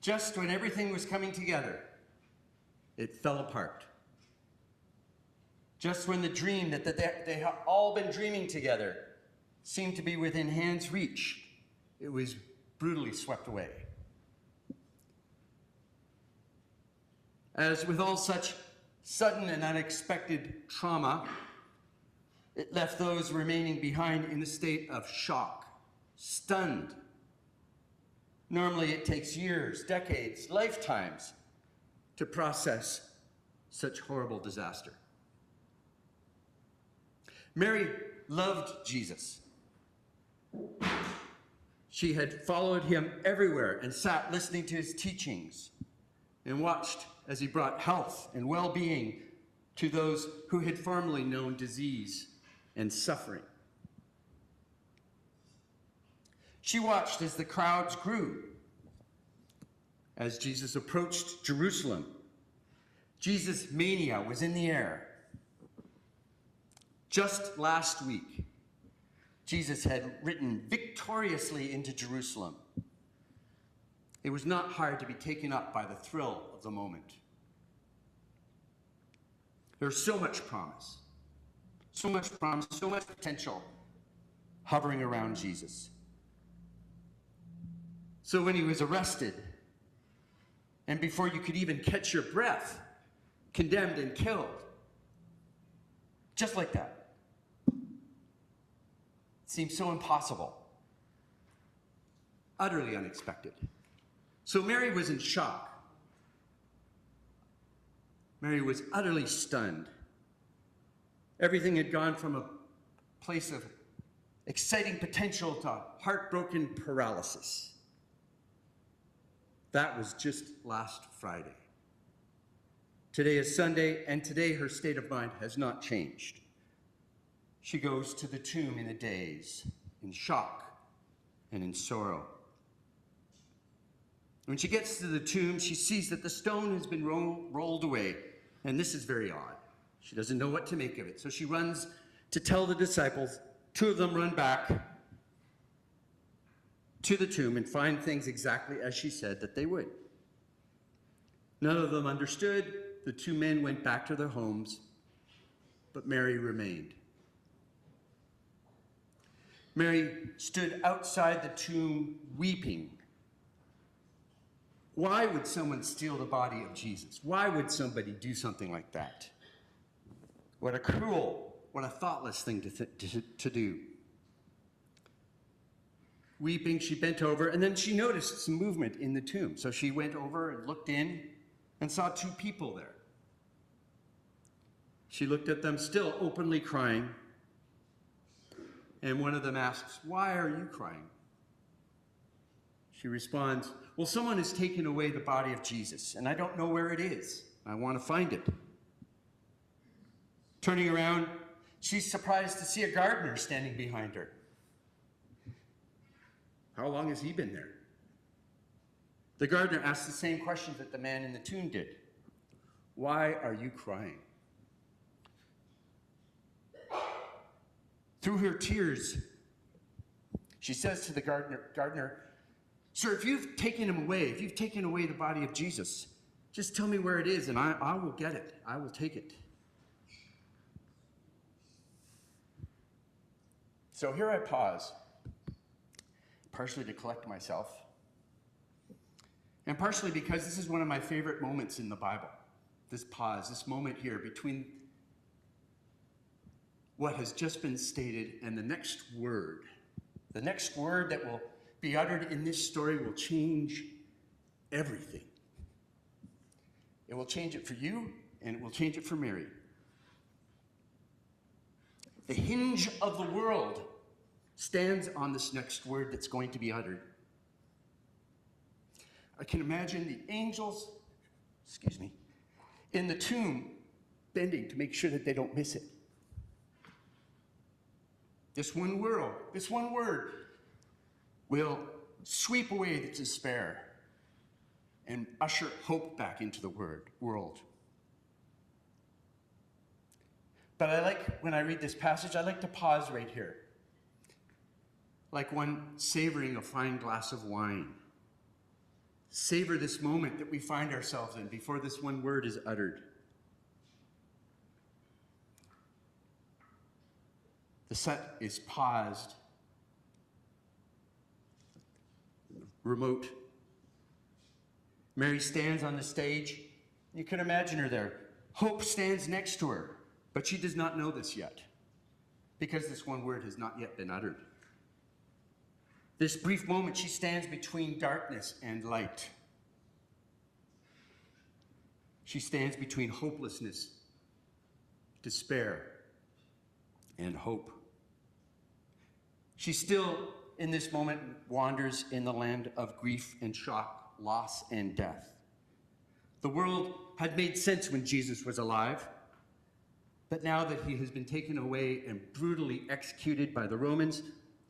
Just when everything was coming together, it fell apart. Just when the dream that they had all been dreaming together seemed to be within hand's reach, it was brutally swept away. As with all such sudden and unexpected trauma, it left those remaining behind in a state of shock, stunned. Normally it takes years, decades, lifetimes to process such horrible disaster. Mary loved Jesus. She had followed him everywhere and sat listening to his teachings and watched as he brought health and well-being to those who had formerly known disease and suffering. She watched as the crowds grew. As Jesus approached Jerusalem, Jesus' mania was in the air. Just last week, Jesus had ridden victoriously into Jerusalem. It was not hard to be taken up by the thrill of the moment. There's so much promise, so much potential hovering around Jesus. So when he was arrested, and before you could even catch your breath, condemned and killed, just like that. It seemed so impossible, utterly unexpected. So Mary was in shock. Mary was utterly stunned. Everything had gone from a place of exciting potential to heartbroken paralysis. That was just last Friday. Today is Sunday, and today her state of mind has not changed. She goes to the tomb in a daze, in shock and in sorrow. When she gets to the tomb, she sees that the stone has been rolled away, and this is very odd. She doesn't know what to make of it, so she runs to tell the disciples. Two of them run back to the tomb and find things exactly as she said that they would. None of them understood. The two men went back to their homes, but Mary remained. Mary stood outside the tomb weeping. Why would someone steal the body of Jesus? Why would somebody do something like that? What a cruel, what a thoughtless thing to do. Weeping, she bent over, and then she noticed some movement in the tomb. So she went over and looked in and saw two people there. She looked at them, still openly crying, and one of them asks, "Why are you crying?" She responds, "Well, someone has taken away the body of Jesus, and I don't know where it is. I want to find it." Turning around, she's surprised to see a gardener standing behind her. How long has he been there? The gardener asked the same questions that the man in the tomb did. "Why are you crying?" Through her tears, she says to the gardener, "Sir, if you've taken him away, if you've taken away the body of Jesus, just tell me where it is and I will get it. I will take it." So here I pause, partially to collect myself, and partially because this is one of my favorite moments in the Bible. This pause, this moment here between what has just been stated and the next word. The next word that will be uttered in this story will change everything. It will change it for you, and it will change it for Mary. The hinge of the world stands on this next word that's going to be uttered. I can imagine the angels, in the tomb bending to make sure that they don't miss it. This one word will sweep away the despair and usher hope back into the world. But when I read this passage, I like to pause right here, like one savoring a fine glass of wine. savor this moment that we find ourselves in before this one word is uttered. The set is paused, remote. Mary stands on the stage. You can imagine her there. Hope stands next to her, but she does not know this yet because this one word has not yet been uttered. This brief moment, she stands between darkness and light. She stands between hopelessness, despair, and hope. She still, in this moment, wanders in the land of grief and shock, loss and death. The world had made sense when Jesus was alive, but now that he has been taken away and brutally executed by the Romans,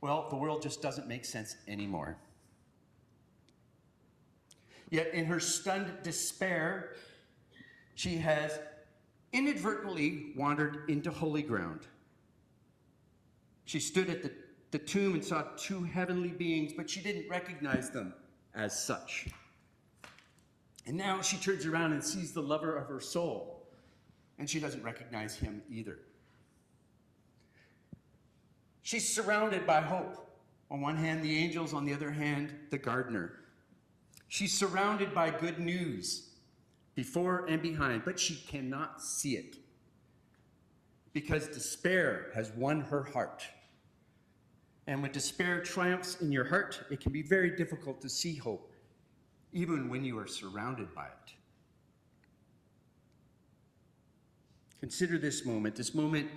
well, the world just doesn't make sense anymore. Yet in her stunned despair, she has inadvertently wandered into holy ground. She stood at the tomb and saw two heavenly beings, but she didn't recognize them as such. And now she turns around and sees the lover of her soul, and she doesn't recognize him either. She's surrounded by hope. On one hand, the angels, on the other hand, the gardener. She's surrounded by good news before and behind, but she cannot see it because despair has won her heart. And when despair triumphs in your heart, it can be very difficult to see hope, even when you are surrounded by it. Consider this moment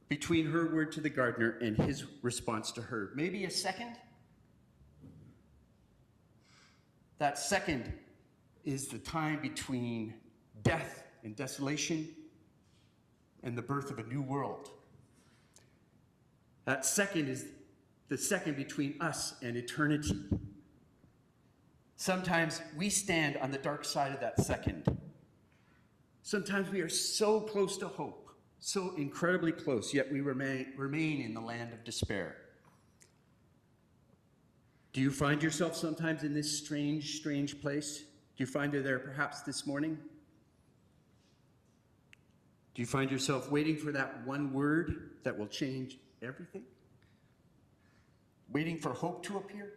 between her word to the gardener and his response to her. Maybe a second? That second is the time between death and desolation and the birth of a new world. That second is the second between us and eternity. Sometimes we stand on the dark side of that second. Sometimes we are so close to hope, so incredibly close, yet we remain in the land of despair. Do you find yourself sometimes in this strange place? Do you find it there perhaps this morning? Do you find yourself waiting for that one word that will change everything? Waiting for hope to appear?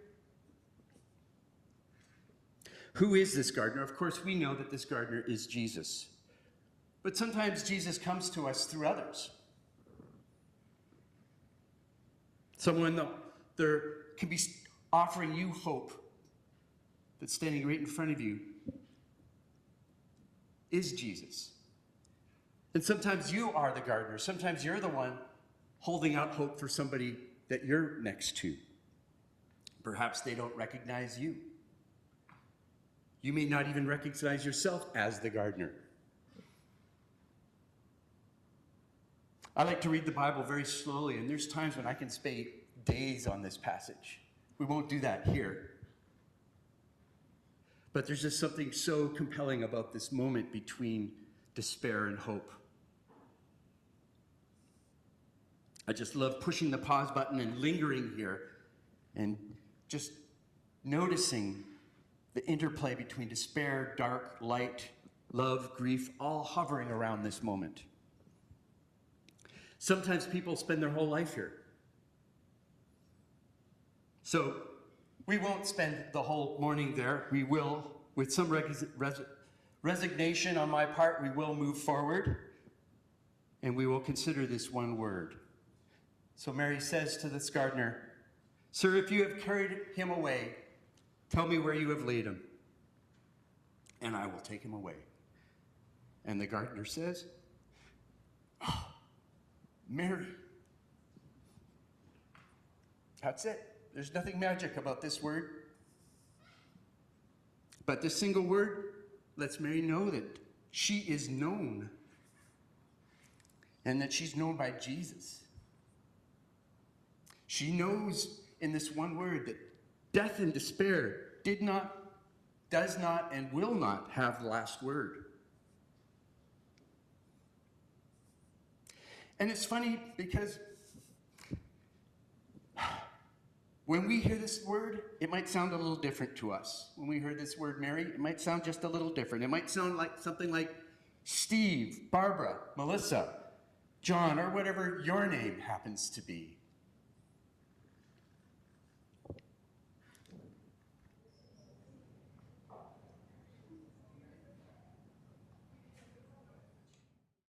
Who is this gardener? Of course, we know that this gardener is Jesus. But sometimes Jesus comes to us through others. Someone there can be offering you hope that's standing right in front of you is Jesus. And sometimes you are the gardener. Sometimes you're the one holding out hope for somebody that you're next to. Perhaps they don't recognize you. You may not even recognize yourself as the gardener. I like to read the Bible very slowly, and there's times when I can spend days on this passage. We won't do that here. But there's just something so compelling about this moment between despair and hope. I just love pushing the pause button and lingering here and just noticing the interplay between despair, dark, light, love, grief, all hovering around this moment. Sometimes people spend their whole life here. So we won't spend the whole morning there. We will, with some resignation on my part, we will move forward and we will consider this one word. So Mary says to this gardener, "Sir, if you have carried him away, tell me where you have laid him, and I will take him away." And the gardener says, "Oh, Mary." That's it. There's nothing magic about this word. But this single word lets Mary know that she is known and that she's known by Jesus. She knows in this one word that death and despair does not, and will not have the last word. And it's funny because When we hear this word, it might sound a little different to us. When we hear this word Mary, it might sound just a little different. It might sound like something like Steve, Barbara, Melissa, John, or whatever your name happens to be.